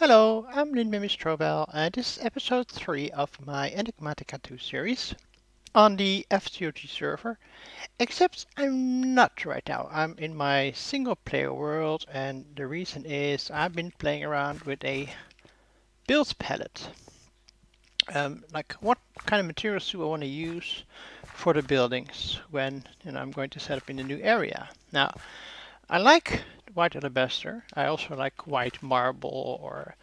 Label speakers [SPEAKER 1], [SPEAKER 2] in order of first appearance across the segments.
[SPEAKER 1] Hello, I'm Strobel, and this is episode 3 of my Enigmatica 2 series on the FTOG server. Except I'm not right now. I'm in my single player world, and the reason is I've been playing around with a build palette. Like what kind of materials do I want to use for the buildings when I'm going to set up in a new area. Now, I like white alabaster. I also like white marble or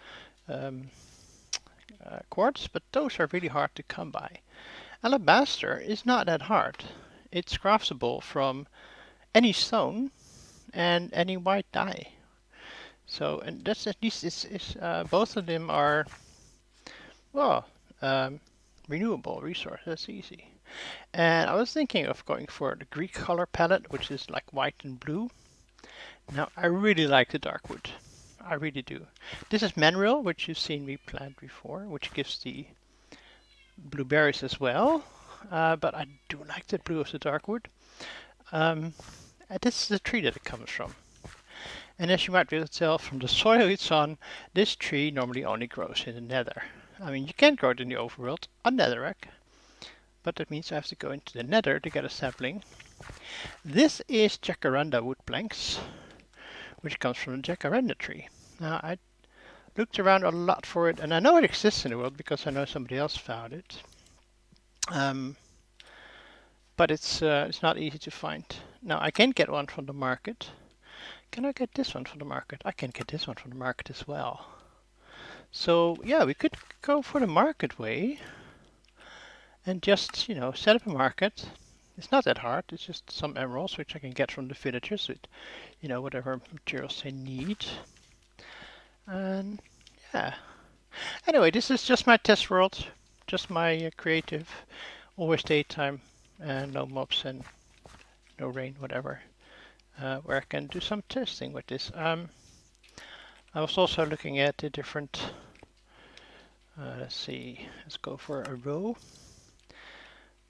[SPEAKER 1] um, quartz, but those are really hard to come by. Alabaster is not that hard. It's craftable from any stone and any white dye. So, and that's at least both of them are well um, renewable resource. That's easy. And I was thinking of going for the Greek color palette, which is like white and blue. Now, I really like the dark wood. I really do. This is Manrill, which you've seen me plant before, which gives the blueberries as well. But I do like the blue of the dark wood. This is the tree that it comes from. And as you might be able to tell from the soil it's on, this tree normally only grows in the nether. I mean, you can grow it in the overworld on netherrack, but that means I have to go into the nether to get a sapling. This is jacaranda wood planks, which comes from the jacaranda tree. Now, I looked around a lot for it, and I know it exists in the world because I know somebody else found it. But it's not easy to find. Now, I can get one from the market. Can I get this one from the market? I can get this one from the market as well. So yeah, we could go for the market way and just, set up a market. It's not that hard. It's just some emeralds, which I can get from the villagers with, whatever materials they need. And yeah. Anyway, this is just my test world, just my creative, always daytime, and no mobs and no rain, whatever. Where I can do some testing with this. I was also looking at the different, let's see, let's go for a row.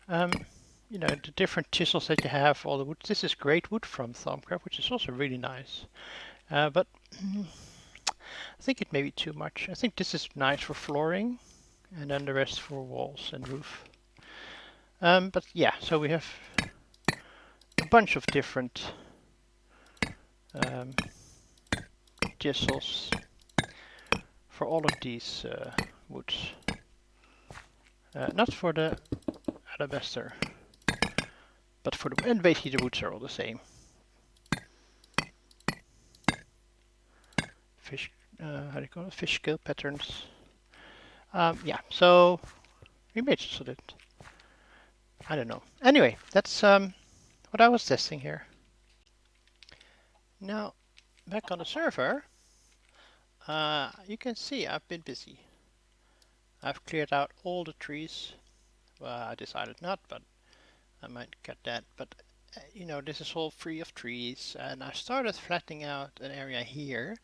[SPEAKER 1] The different chisels that you have, all the wood. This is great wood from Thaumcraft, which is also really nice. But I think it may be too much. I think this is nice for flooring, and then the rest for walls and roof. But yeah, so we have a bunch of different chisels for all of these woods. Not for the alabaster, but for the, and basically the woods are all the same. Fish, how do you call it? Fish scale patterns. Yeah, so we made so that, I don't know. Anyway, that's what I was testing here. Now, back on the server, you can see I've been busy. I've cleared out all the trees. Well, I decided not, but I might cut that. But, this is all free of trees. And I started flattening out an area here.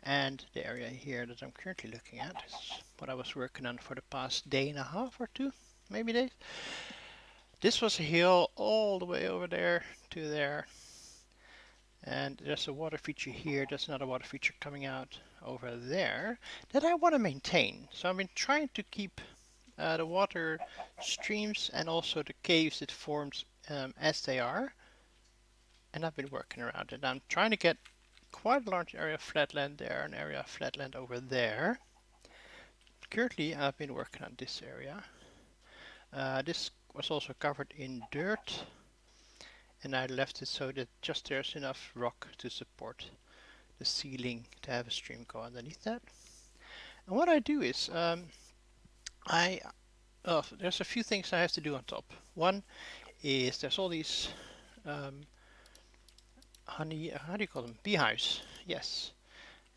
[SPEAKER 1] And the area here that I'm currently looking at is what I was working on for the past day and a half or two, maybe days. This was a hill all the way over there to there. And there's a water feature here. There's another water feature coming out over there that I want to maintain. So I've been trying to keep the water streams and also the caves it forms as they are. And I've been working around it. I'm trying to get quite a large area of flatland there, an area of flatland over there. Currently I've been working on this area. This was also covered in dirt, and I left it so that just there's enough rock to support the ceiling to have a stream go underneath that. And what I do is there's a few things I have to do on top. One is there's all these honey, how do you call them? Beehives, yes.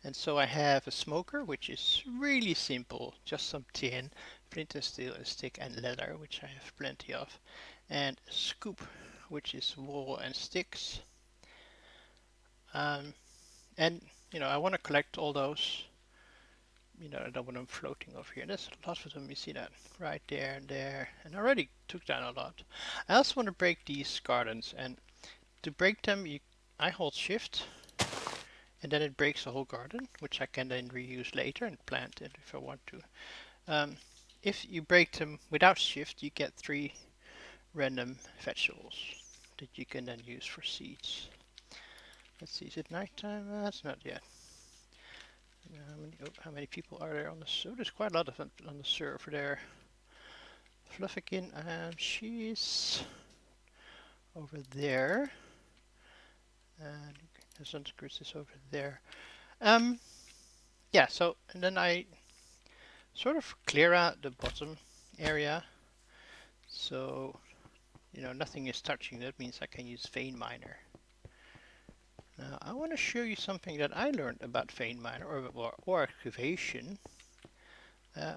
[SPEAKER 1] And so I have a smoker, which is really simple, just some tin, flint and steel, a stick and leather, which I have plenty of, and a scoop, which is wool and sticks. And I want to collect all those. I don't want them floating over here. There's lots of them. You see that right there and there, and I already took down a lot. I also want to break these gardens, and to break them, I hold shift, and then it breaks the whole garden, which I can then reuse later and plant it if I want to. If you break them without shift, you get 3 random vegetables that you can then use for seeds. Let's see, is it nighttime? It's not yet. How many people are there on the server? There's quite a lot of them on the server there. Fluffikin, she's over there. And the Sunskris is over there. Yeah, so, and then I sort of clear out the bottom area. So, you know, nothing is touching. That means I can use Vein Miner. Now, I want to show you something that I learned about Vein Miner or excavation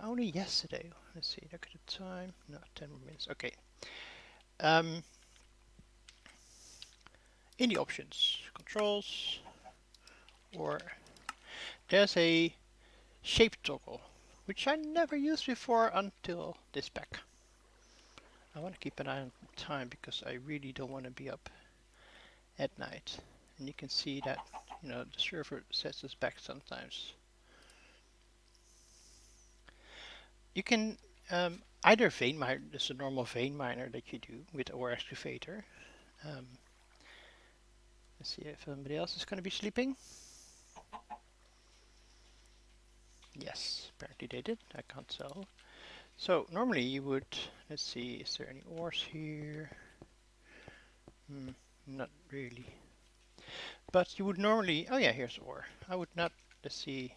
[SPEAKER 1] only yesterday. Let's see, look at the time. No, 10 more minutes. Okay. In the options, controls, or there's a shape toggle, which I never used before until this pack. I want to keep an eye on time because I really don't want to be up at night. And you can see that, you know, the server sets us back sometimes. You can either vein mine, this is a normal vein miner that you do with ore excavator. Let's see if somebody else is going to be sleeping. Yes, apparently they did. I can't tell. So normally you would, let's see, is there any ores here? Not really. But you would normally, oh yeah, here's ore. I would not, let's see.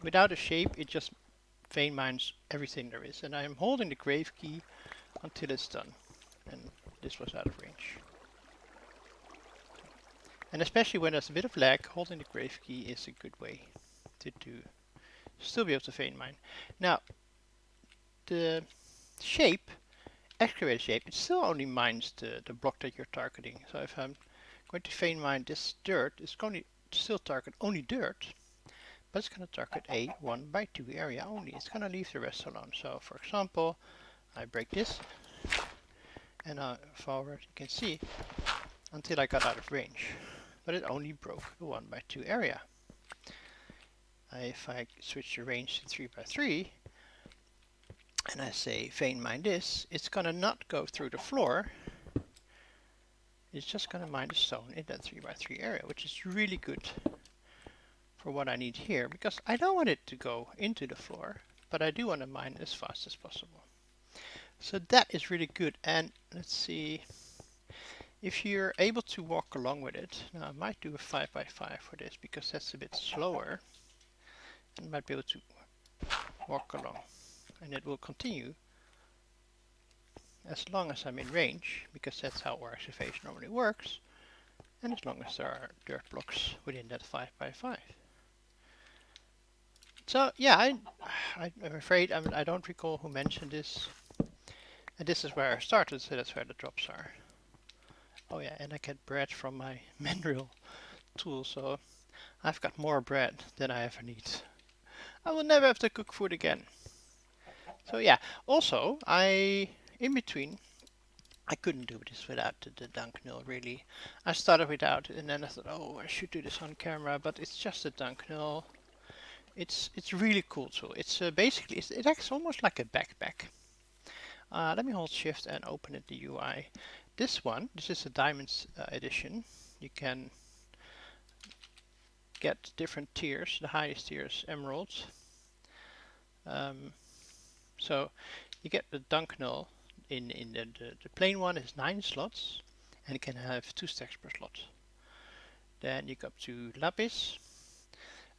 [SPEAKER 1] Without a shape, it just vein mines everything there is. And I'm holding the grave key until it's done. And this was out of range. And especially when there's a bit of lag, holding the grave key is a good way to still be able to vein mine. Now, the shape, excavated shape, it still only mines the block that you're targeting. So if I'm going to vein mine this dirt, it's going to still target only dirt, but it's going to target a 1x2 area only. It's going to leave the rest alone. So for example, I break this and I forward, you can see, until I got out of range. But it only broke the 1x2 area. If I switch the range to 3x3 and I say vein mine this, it's going to not go through the floor. It's just going to mine the stone in that 3x3 area, which is really good for what I need here, because I don't want it to go into the floor, but I do want to mine as fast as possible. So that is really good. And let's see, if you're able to walk along with it, now I might do a 5x5 for this because that's a bit slower, and I might be able to walk along, and it will continue as long as I'm in range, because that's how ore excavation normally works, and as long as there are dirt blocks within that 5x5. So yeah, I'm afraid I don't recall who mentioned this, and this is where I started, so that's where the drops are. Oh yeah, and I get bread from my mineral tool, so I've got more bread than I ever need. I will never have to cook food again. So yeah, also, in between, I couldn't do this without the dunk mill, really. I started without it, and then I thought, oh, I should do this on camera, but it's just a dunk mill. It's really cool tool. It's basically, it acts almost like a backpack. Let me hold shift and open it, the UI. This is a diamonds edition. You can get different tiers. The highest tier is emeralds. So you get the dunk mill. In the plain one is 9 slots, and it can have 2 stacks per slot. Then you go up to lapis,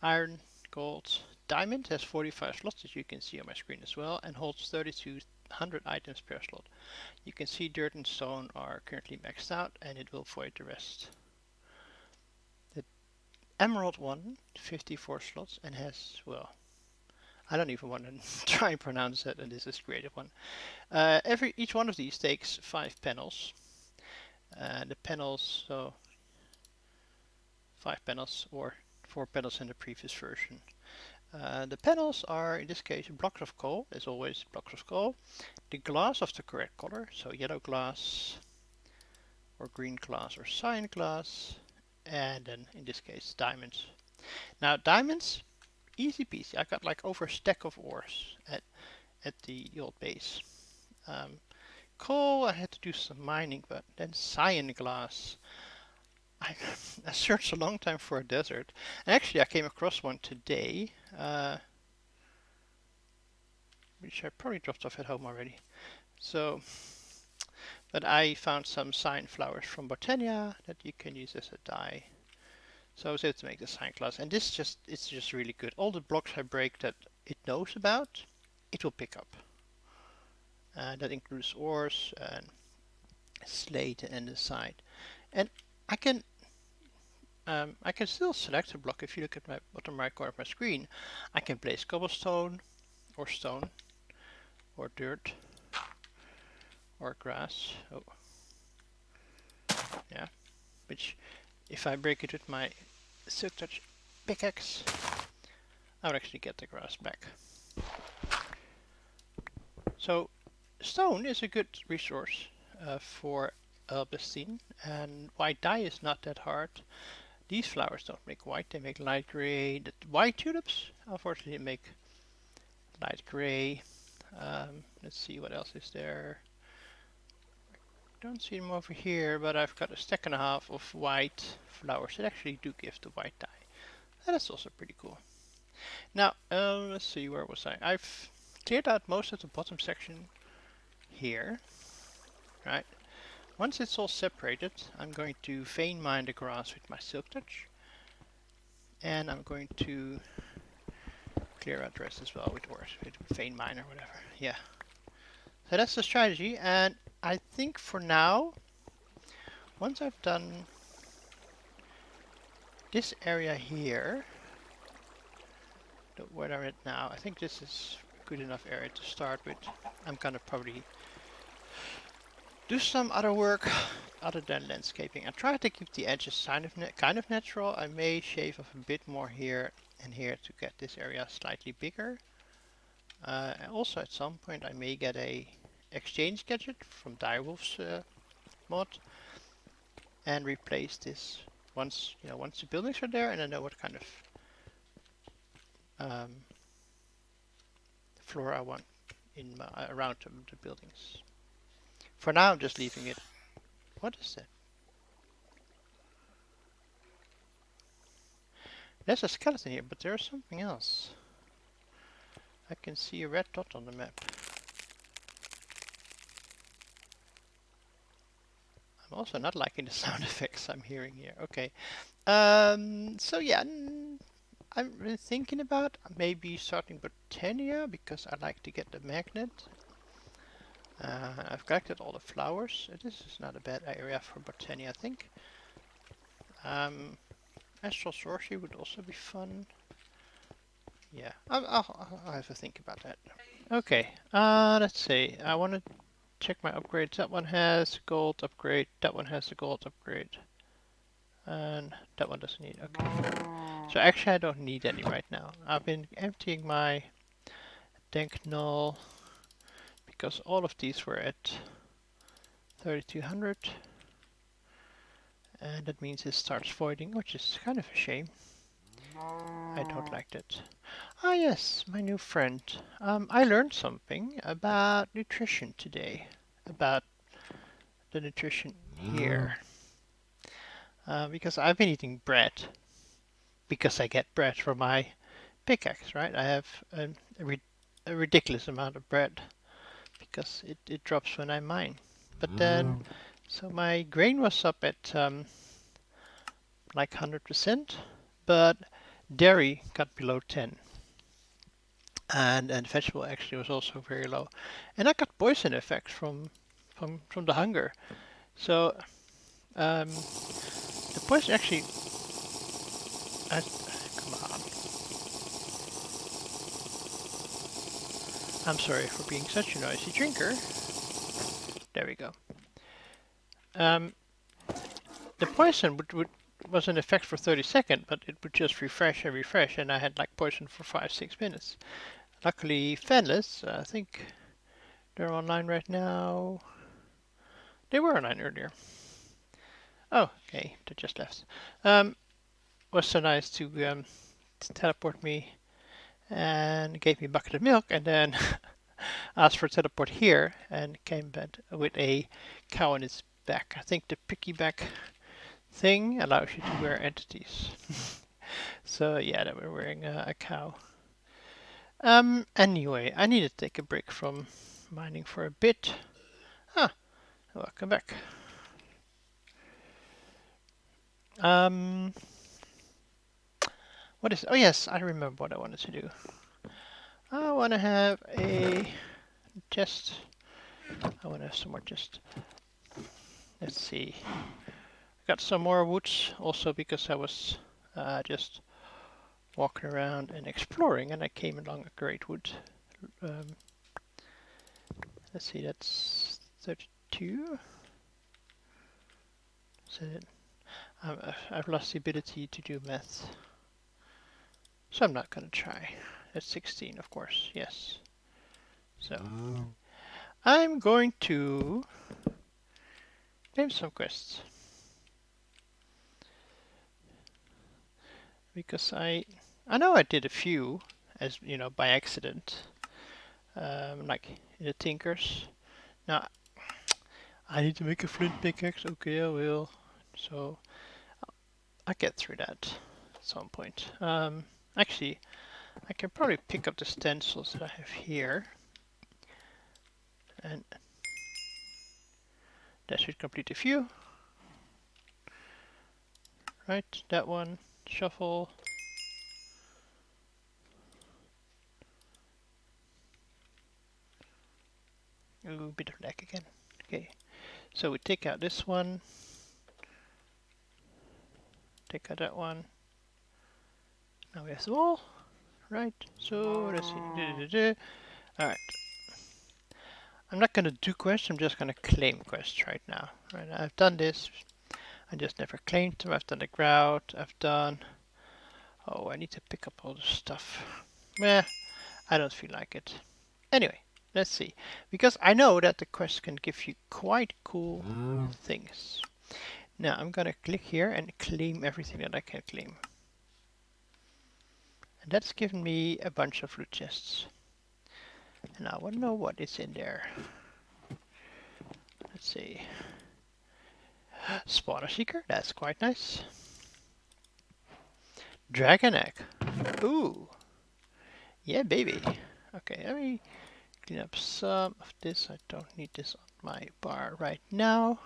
[SPEAKER 1] iron, gold, diamond has 45 slots, as you can see on my screen as well, and holds 3200 items per slot. You can see dirt and stone are currently maxed out, and it will void the rest. The emerald one, 54 slots, and has, well, I don't even want to try and pronounce it, and this is creative one. Each one of these takes 5 panels. The panels, so 5 panels or 4 panels in the previous version. The panels are, in this case, blocks of coal, as always, blocks of coal. The glass of the correct color, so yellow glass, or green glass, or cyan glass, and then, in this case, diamonds. Now, diamonds, easy peasy. I got like over a stack of ores at the old base. Coal, I had to do some mining, but then cyan glass. I, I searched a long time for a desert, and actually I came across one today, which I probably dropped off at home already. So, but I found some cyan flowers from Botania that you can use as a dye. So I was able to make the cyan glass, and it's just really good. All the blocks I break that it knows about, it will pick up. That includes ores and slate and andesite. And I can still select a block. If you look at my bottom right corner of my screen, I can place cobblestone or stone or dirt or grass. Oh, yeah. Which, if I break it with my Silk Touch pickaxe, I would actually get the grass back. So, stone is a good resource for Elbestine, and white dye is not that hard. These flowers don't make white, they make light gray. The white tulips, unfortunately, make light gray. Let's see what else is there. Don't see them over here, but I've got a stack and a half of white flowers that actually do give the white dye. That is also pretty cool. Now, let's see, where was I? I've cleared out most of the bottom section here, right? Once it's all separated, I'm going to vein mine the grass with my Silk Touch, and I'm going to clear out the rest as well with ores, with vein mine or whatever. Yeah. So that's the strategy, and I think for now, once I've done this area here, where I'm at now, I think this is a good enough area to start with. I'm gonna probably do some other work other than landscaping. I try to keep the edges kind of natural. I may shave off a bit more here and here to get this area slightly bigger. Also, at some point, I may get a exchange gadget from Direwolf's mod and replace this once the buildings are there and I know what kind of floor I want in around the buildings. For now, I'm just leaving it. What is that? There's a skeleton here, but there's something else. I can see a red dot on the map. I'm also not liking the sound effects I'm hearing here. Okay. So yeah, I'm really thinking about maybe starting Botania because I like to get the magnet. I've collected all the flowers. This is not a bad area for Botania, I think. Astral Sorcery would also be fun. Yeah, I'll have to think about that. Okay, let's see. I want to check my upgrades. That one has gold upgrade. That one has a gold upgrade. And that one doesn't need. Okay, fair. So actually I don't need any right now. I've been emptying my dank null because all of these were at 3200. And that means it starts voiding, which is kind of a shame. I don't like that. Ah yes, my new friend. I learned something about nutrition today. About the nutrition here. Because I've been eating bread. Because I get bread from my pickaxe, right? I have a ridiculous amount of bread. Because it drops when I mine. But then, so my grain was up at like 100%. But dairy got below 10. And vegetable actually was also very low. And I got poison effects from the hunger. So the poison actually come on. I'm sorry for being such a noisy drinker. There we go. The poison would was in effect for 30 seconds, but it would just refresh and refresh, and I had like poison for 5-6 minutes. Luckily, Fanless, I think they're online right now. They were online earlier. Oh, okay, they just left. Was so nice to teleport me and gave me a bucket of milk, and then asked for a teleport here and came back with a cow on its back. I think the piggyback thing allows you to wear entities. So yeah, they were wearing a cow. Anyway, I need to take a break from mining for a bit. Ah, welcome back. What is? Oh yes, I remember what I wanted to do. I want to have a chest. I want to have some more chest. Let's see. Got some more woods, also because I was just walking around and exploring, and I came along a great wood. Let's see, that's 32. So I've lost the ability to do math, so I'm not gonna try. That's 16, of course. Yes. So I'm going to name some quests because I know I did a few, as you know, by accident, like in the Tinkers. Now I need to make a Flint Pickaxe. Okay, I will. So I'll get through that at some point. Actually, I can probably pick up the stencils that I have here, and that should complete a few. Right, that one. Shuffle. Ooh, bit of lag again. Okay, so we take out this one. Take out that one. Now we have them all. Right, so let's see. Alright. I'm not going to do quests, I'm just going to claim quests right now. Right, I've done this. I just never claimed them. I've done the grout. I've done... Oh, I need to pick up all the stuff. Meh, I don't feel like it. Anyway, let's see. Because I know that the quest can give you quite cool things. Now I'm gonna click here and claim everything that I can claim. And that's given me a bunch of loot chests. And I want to know what is in there. Let's see. Spawner Seeker, that's quite nice. Dragon Egg. Ooh. Yeah, baby. Okay, let me clean up some of this. I don't need this on my bar right now.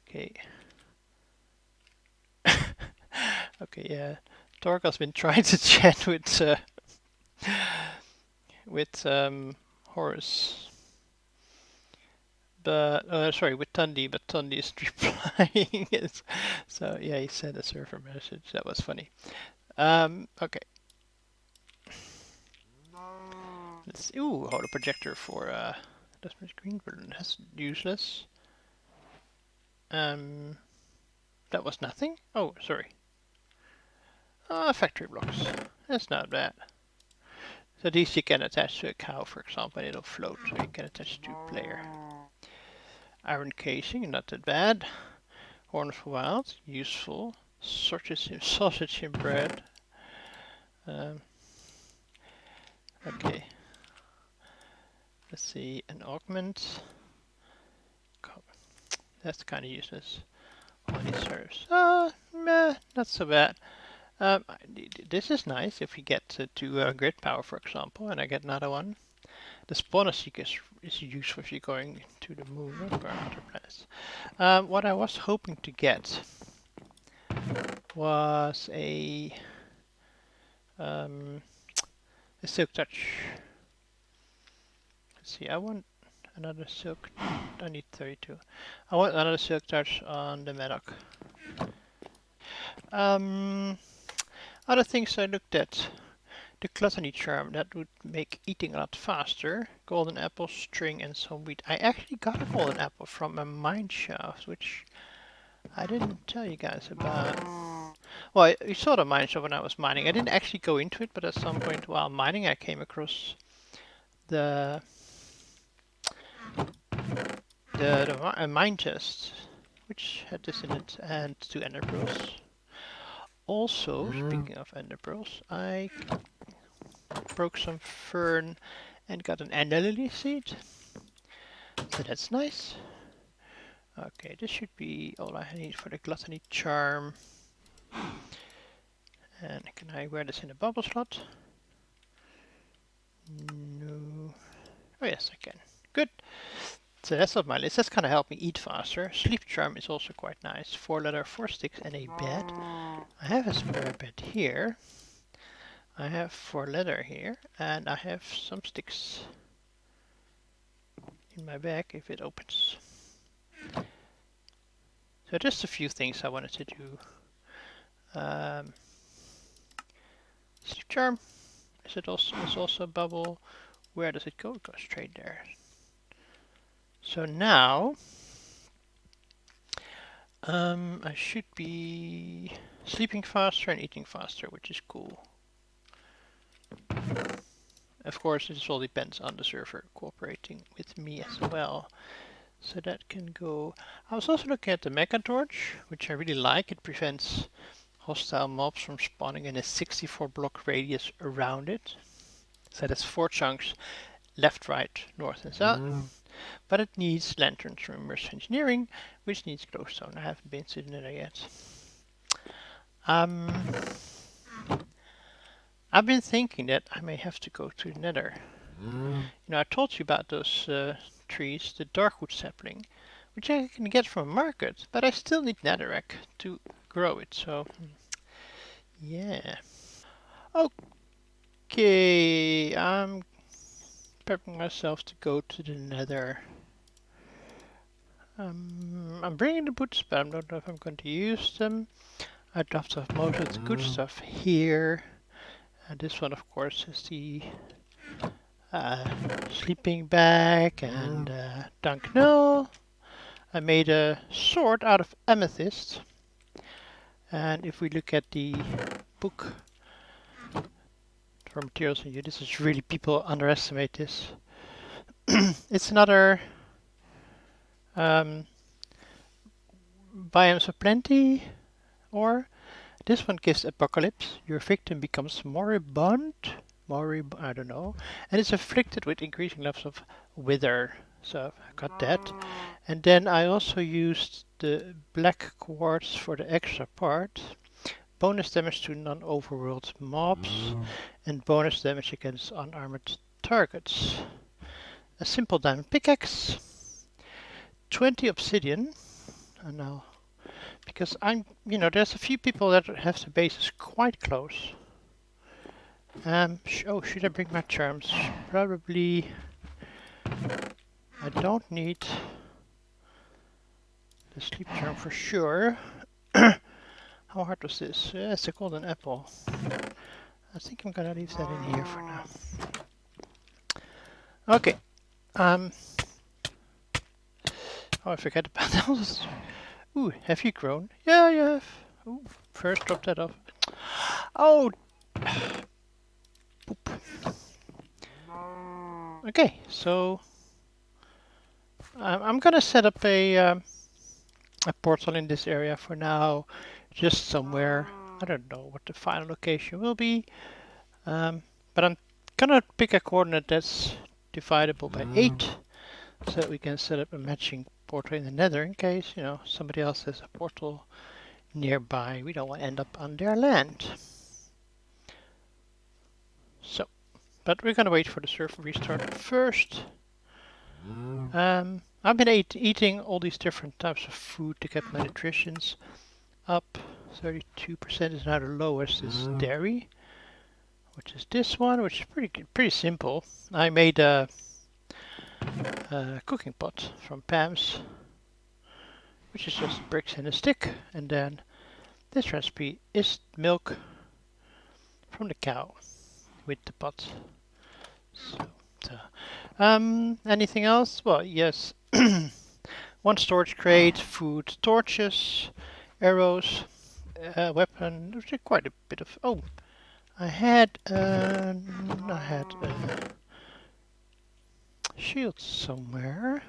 [SPEAKER 1] Okay. Okay, yeah. Torgal's been trying to chat with Horus. But sorry, with Tundi, but Tundi isn't replying. So yeah, he sent a server message. That was funny. Okay. Let's see. Ooh, hold a projector for that's my screen, but that's useless. That was nothing. Oh, sorry. Factory blocks. That's not bad. So these you can attach to a cow, for example, and it'll float, so you can attach to a player. Iron casing, not that bad. Horn of Wild, useful. Sausage and bread. Okay. Let's see, an augment. That's kind of useless. Only serves. Meh, not so bad. This is nice if we get to grid power, for example, and I get another one. The spawner seeker is useful if you're going to the moon or other planets. What I was hoping to get was a silk touch. Let's see, I want another silk. I need 32. I want another silk touch on the Medoc. Other things I looked at. The gluttony charm, that would make eating a lot faster. Golden apple, string, and some wheat. I actually got a golden apple from a mine shaft, which I didn't tell you guys about... Well, you saw the mine shop when I was mining. I didn't actually go into it, but at some point while mining I came across the a mine chest, which had this in it, and 2 ender pearls. Also, speaking of ender pearls, I broke some fern and got an ender lily seed. So that's nice. Okay, this should be all I need for the gluttony charm. And can I wear this in a bubble slot? No. Oh yes, I can. Good. So that's on my list. That's kind of helped me eat faster. Sleep charm is also quite nice. 4 leather, 4 sticks, and a bed. I have a spare bed here. I have 4 leather here, and I have some sticks in my bag if it opens. So just a few things I wanted to do. Sleep charm. Is it also? It's also a bubble. Where does it go? It goes straight there. So now I should be sleeping faster and eating faster, which is cool. Of course, it all depends on the server cooperating with me as well. So that can go. I was also looking at the Mega Torch, which I really like. It prevents hostile mobs from spawning in a 64 block radius around it. So that's 4 chunks, left, right, north and south. But it needs lanterns from immersive engineering, which needs glowstone. I haven't been to the Nether yet. I've been thinking that I may have to go to the Nether. You know, I told you about those trees, the darkwood sapling, which I can get from a market, but I still need netherrack to grow it, so yeah. Okay, I'm prepping myself to go to the Nether. I'm bringing the boots, but I don't know if I'm going to use them. I dropped off most of the good stuff here. And this one, of course, is the sleeping bag and Dunknell. I made a sword out of amethyst. And if we look at the book for materials in you, this is really, people underestimate this. It's another biomes of plenty, or this one gives apocalypse. Your victim becomes moribund, I don't know, and it's afflicted with increasing levels of wither. So I got that. And then I also used the black quartz for the extra part. Bonus damage to non-overworld mobs and bonus damage against unarmored targets. A simple diamond pickaxe. 20 obsidian. And now, because there's a few people that have the bases quite close. Should I bring my charms? Probably. I don't need the sleep charm for sure. How hard was this? Yeah, it's a golden apple. I think I'm gonna leave that in here for now. Okay. Oh, I forgot about those. Ooh, have you grown? Yeah, you have. Ooh, first drop that off. Oh! Poop. Okay, so I'm gonna set up a portal in this area for now, just somewhere. I don't know what the final location will be, but I'm gonna pick a coordinate that's dividable by 8, so that we can set up a matching portal in the Nether in case somebody else has a portal nearby. We don't want to end up on their land. So, but we're gonna wait for the server restart first. I've been eating all these different types of food to get my nutritions up. 32% is now the lowest is dairy, which is this one, which is pretty simple. I made a cooking pot from Pam's, which is just bricks and a stick, and then this recipe is milk from the cow with the pot. So anything else? Well, yes. 1 storage crate, food, torches, arrows, weapon. There's quite a bit of. Oh, I had shields somewhere.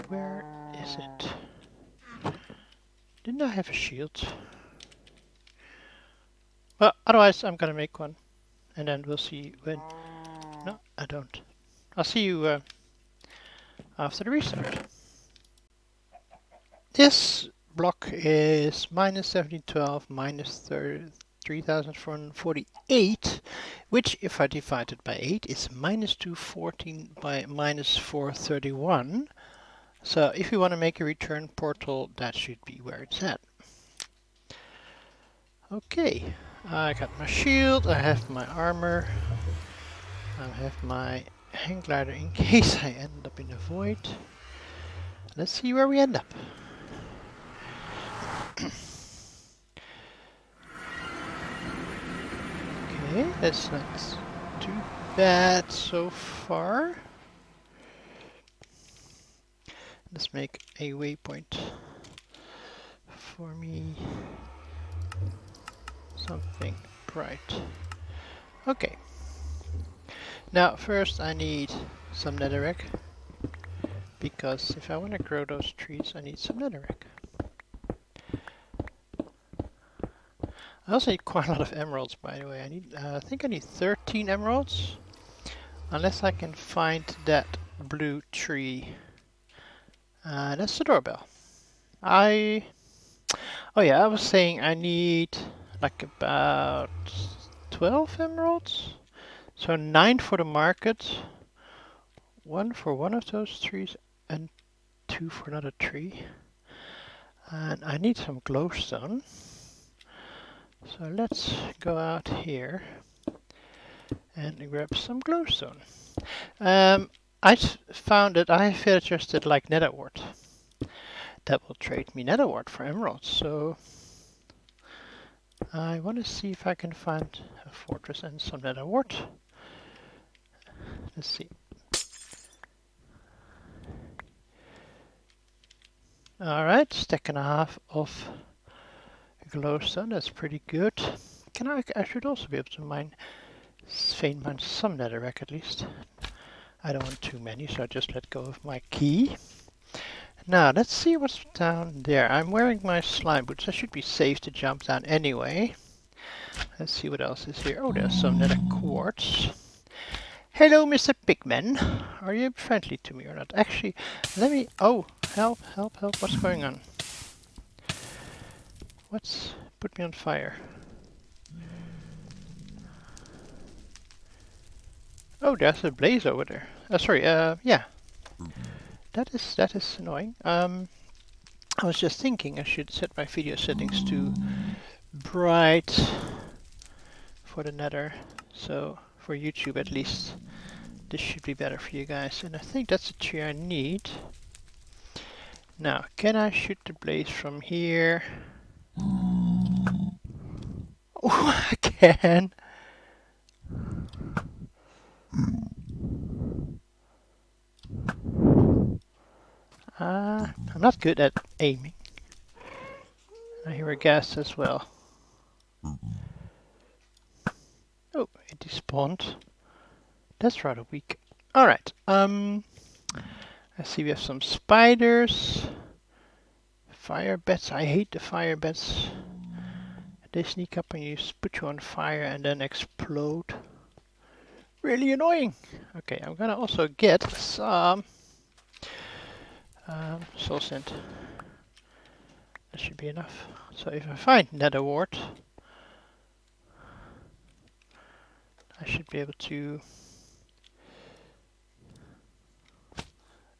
[SPEAKER 1] Where is it? Didn't I have a shield? Well, otherwise I'm gonna make one, and then we'll see when. No, I don't. I'll see you after the restart. This block is minus 1712 minus 3448, which if I divide it by 8 is minus 214 by minus 431. So if you want to make a return portal, that should be where it's at. Okay, I got my shield, I have my armor, I have my hang glider in case I end up in a void. Let's see where we end up. Okay, that's not too bad so far. Let's make a waypoint for me. Something bright. Okay. Now first I need some netherrack, because if I want to grow those trees I need some netherrack. I also need quite a lot of emeralds, by the way. I think I need 13 emeralds, unless I can find that blue tree. That's the doorbell. Oh yeah, I was saying I need like about 12 emeralds. So 9 for the market, 1 for one of those trees, and 2 for another tree. And I need some glowstone. So let's go out here and grab some glowstone. I found that I just like nether wart. That will trade me nether wart for emeralds. So I want to see if I can find a fortress and some nether wart. Let's see. Alright, stack and a half of glowstone, that's pretty good. I should also be able to mine some netherrack at least. I don't want too many, so I just let go of my key. Now, let's see what's down there. I'm wearing my slime boots. I should be safe to jump down anyway. Let's see what else is here. Oh, there's some nether quartz. Hello, Mr. Pigman. Are you friendly to me or not? Actually, let me... Oh, help, help, help. What's going on? Put me on fire. Oh, there's a blaze over there. Sorry, yeah. That is annoying. I was just thinking I should set my video settings to bright for the nether. So, for YouTube at least, this should be better for you guys. And I think that's the tree I need. Now, can I shoot the blaze from here? Oh, I can! I'm not good at aiming. I hear a ghast as well. Oh, it despawned. That's rather weak. Alright, I see we have some spiders. Fire bats, I hate the fire bats. They sneak up and put you on fire and then explode. Really annoying. Okay, I'm gonna also get some soul sand. That should be enough. So if I find nether wart, I should be able to...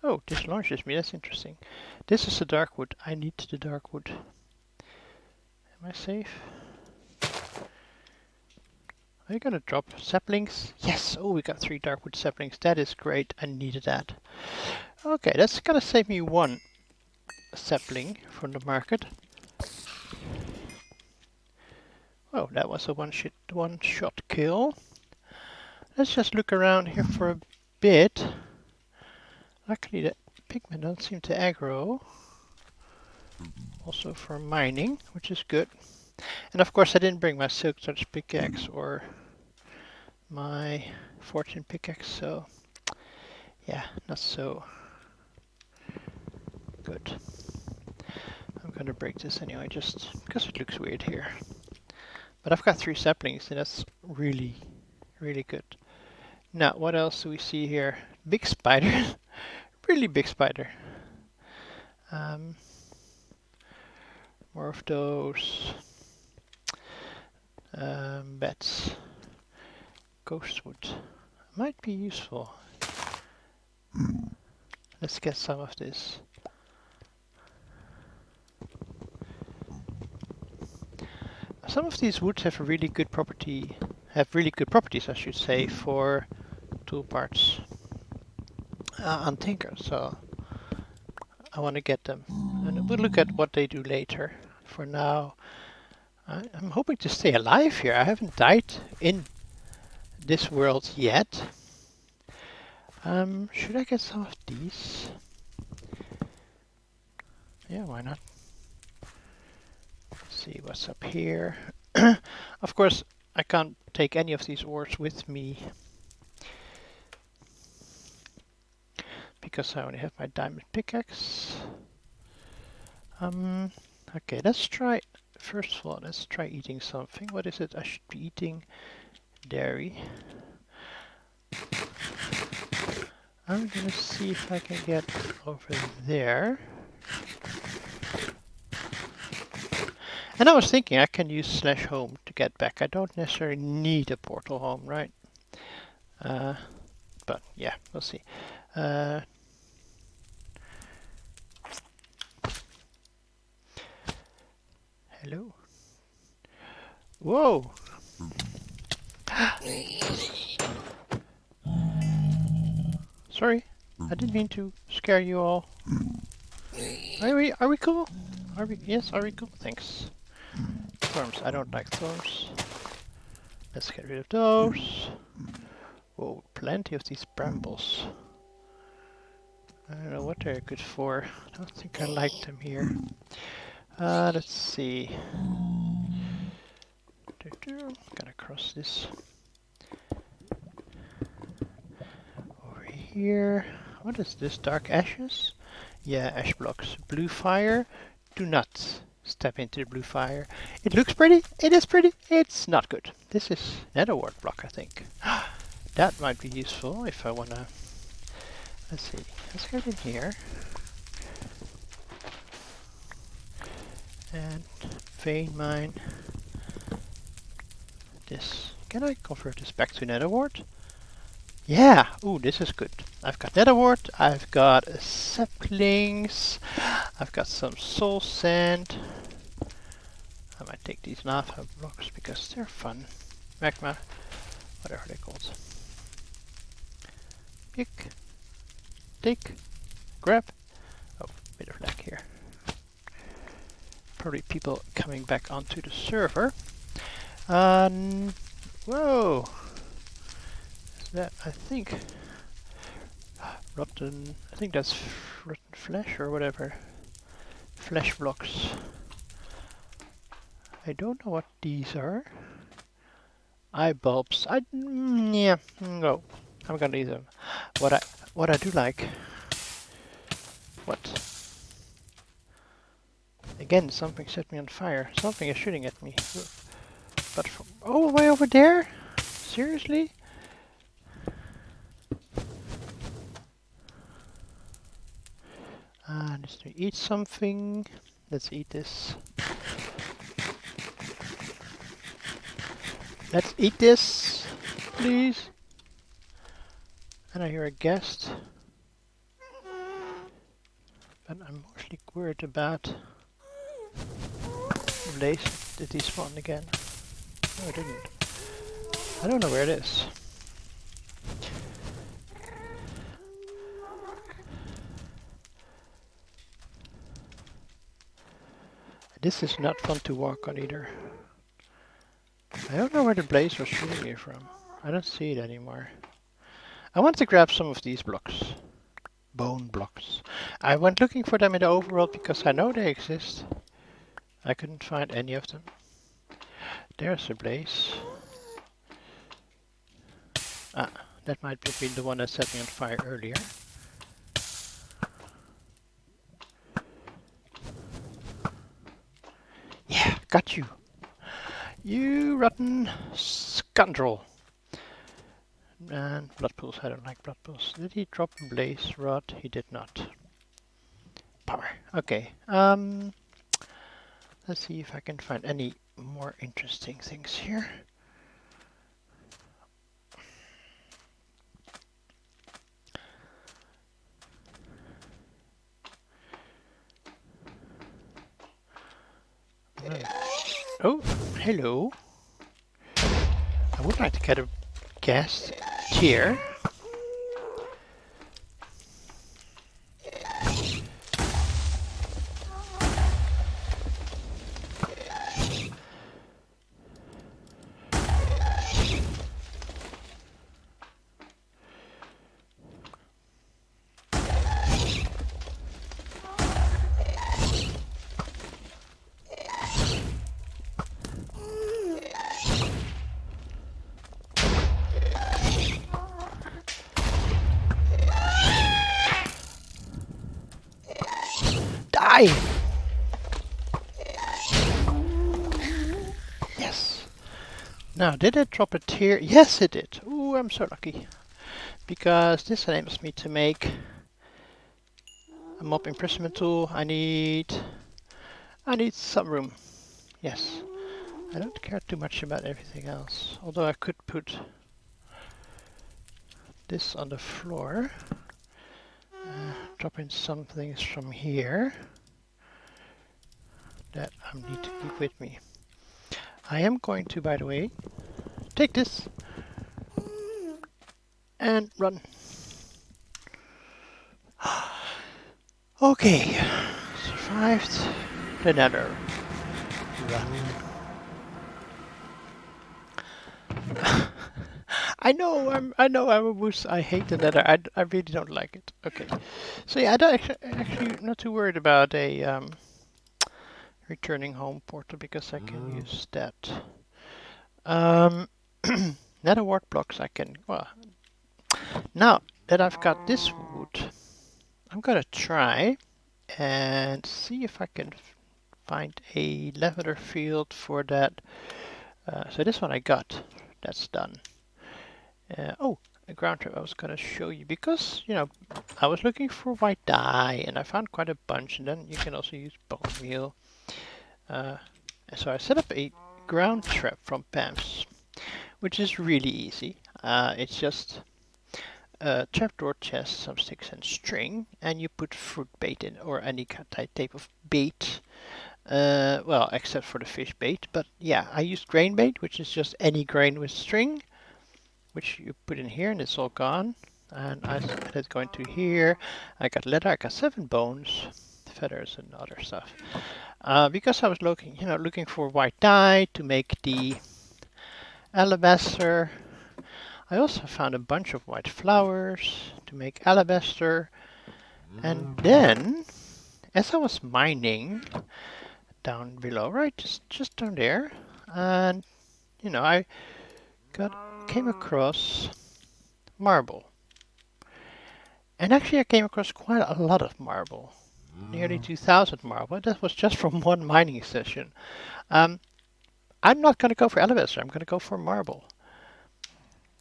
[SPEAKER 1] Oh, this launches me, that's interesting. This is the dark wood. I need the dark wood. Am I safe? Are you gonna drop saplings? Yes! Oh, we got 3 darkwood saplings. That is great. I needed that. Okay, that's gonna save me 1 sapling from the market. Oh, that was a one-shot kill. Let's just look around here for a bit. Luckily, the pigmen don't seem to aggro. Also for mining, which is good. And of course I didn't bring my silk touch pickaxe or my fortune pickaxe, so yeah, not so good. I'm gonna break this anyway, just because it looks weird here. But I've got 3 saplings, and that's really, really good. Now, what else do we see here? Big spider. Really big spider. More of those. Bats. Ghostwood. Might be useful. Let's get some of this. Some of these woods have a really good property, properties, I should say, for tool parts on Tinker. So I want to get them, and we'll look at what they do later. For now, I'm hoping to stay alive here. I haven't died in this world yet. Should I get some of these? Yeah, why not? Let's see what's up here. Of course, I can't take any of these ores with me because I only have my diamond pickaxe. Okay, let's try, first of all, let's try eating something. What is it I should be eating? Dairy. I'm gonna see if I can get over there. And I was thinking I can use /home to get back. I don't necessarily need a portal home, right? But yeah, we'll see. Hello. Whoa! Sorry, I didn't mean to scare you all. Are we cool? Are we cool? Thanks. Thorns, I don't like thorns. Let's get rid of those. Whoa, plenty of these brambles. I don't know what they're good for. I don't think I like them here. Let's see. Gotta cross this. Over here. What is this? Dark ashes? Yeah, ash blocks. Blue fire. Do not step into the blue fire. It looks pretty. It is pretty. It's not good. This is nether wart block, I think. That might be useful if I wanna. Let's see. Let's get in here. And vein mine. This. Can I convert this back to nether wart? Yeah! Ooh, this is good. I've got nether wart, I've got saplings, I've got some soul sand. I might take these lava blocks because they're fun. Magma, whatever they're called. Pick, take, grab. Oh, bit of lag here. Probably people coming back onto the server. Whoa! That I think rotten. I think that's rotten flesh or whatever. Flesh blocks. I don't know what these are. Eye bulbs. Yeah. No, I'm gonna leave them. What I do like. What? Again, something set me on fire. Something is shooting at me. But from all the way over there? Seriously? Let's eat something. Let's eat this. Let's eat this, please. And I hear a guest. But I'm mostly worried about Blaze. Did he spawn again? No, it didn't. I don't know where it is. This is not fun to walk on either. I don't know where the blaze was shooting me from. I don't see it anymore. I want to grab some of these blocks. bone blocks. I went looking for them in the overworld because I know they exist. I couldn't find any of them. There's a blaze. Ah, that might have been the one that set me on fire earlier. Yeah, got you. You rotten scoundrel. And blood pools, I don't like blood pools. Did he drop a blaze rod? He did not. Power. Okay. Let's see if I can find any more interesting things here. Oh, hello. I would like to get a gas tier. Die! Yes. Now, did it drop a tier? Yes, it did. Ooh, I'm so lucky. Because this enables me to make a mob imprisonment tool. I need some room. Yes. I don't care too much about everything else. Although I could put this on the floor. Drop in some things from here that I need to keep with me. I am going to, by the way, take this and run. Okay, survived the Nether. Run. I know I'm a wuss. I hate the Nether. I really don't like it. Okay, so yeah, I don't actually not too worried about a returning home portal because I can use that. Nether wart blocks I can. Well, now that I've got this wood, I'm gonna try and see if I can find a lavender field for that. So this one I got. That's done. Oh, a ground trap I was gonna show you because, you know, I was looking for white dye and I found quite a bunch, and then you can also use bone meal. So I set up a ground trap from Pam's, which is really easy. It's just a trapdoor chest, some sticks and string, and you put fruit bait in, or any type of bait. Well, except for the fish bait, but yeah, I used grain bait, which is just any grain with string, which you put in here and it's all gone. And I let it go into here. I got leather, I got 7 bones, feathers and other stuff. Because I was looking for white dye to make the alabaster. I also found a bunch of white flowers to make alabaster. And then, as I was mining down below, right, just down there, and you know, I came across marble. And actually I came across quite a lot of marble. Nearly 2,000 marble. That was just from one mining session. I'm not going to go for alabaster. I'm going to go for marble.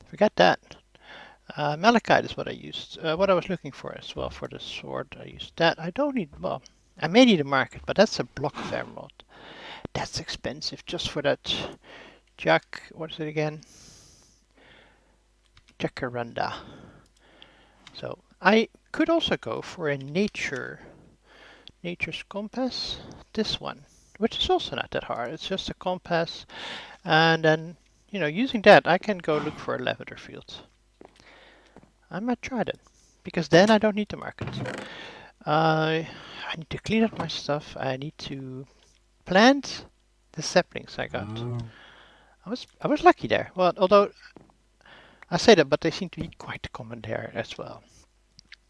[SPEAKER 1] Forget that. Malachite is what I used. What I was looking for as well for the sword. I used that. I don't need... Well, I may need a market, but that's a block of emerald. That's expensive just for that what is it again? Jacaranda. So I could also go for a nature's compass, this one, which is also not that hard. It's just a compass, and then, you know, using that I can go look for a lavender field. I might try that, because then I don't need to market. I need to clean up my stuff. I need to plant the saplings I got. I was lucky there. Well, although I say that, but they seem to be quite common there as well.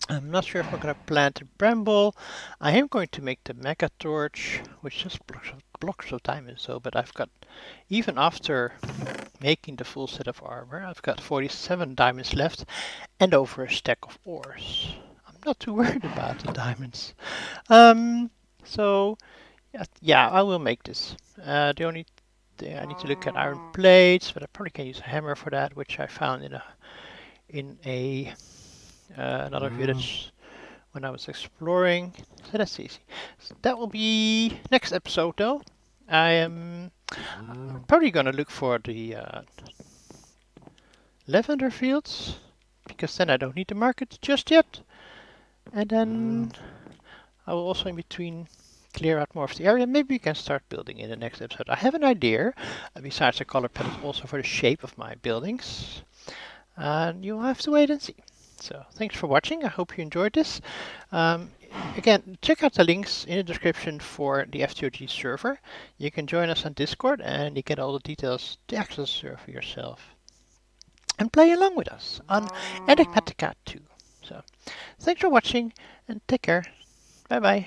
[SPEAKER 1] I'm not sure if I'm going to plant a bramble. I am going to make the mega torch, which just blocks of diamonds, so, but I've got, even after making the full set of armor, I've got 47 diamonds left and over a stack of ores. I'm not too worried about the diamonds. So, yeah, I will make this. The only thing I need to look at iron plates, but I probably can use a hammer for that, which I found in a another village when I was exploring. So that's easy. So that will be next episode, though. I'm probably gonna look for the lavender fields, because then I don't need to market just yet. And then I will also in between clear out more of the area. Maybe we can start building in the next episode. I have an idea, besides the color palette, also for the shape of my buildings. And you'll have to wait and see. So thanks for watching. I hope you enjoyed this. Again, check out the links in the description for the FTOG server. You can join us on Discord and you get all the details to access the server yourself and play along with us on Enigmatica too. So thanks for watching and take care. Bye bye.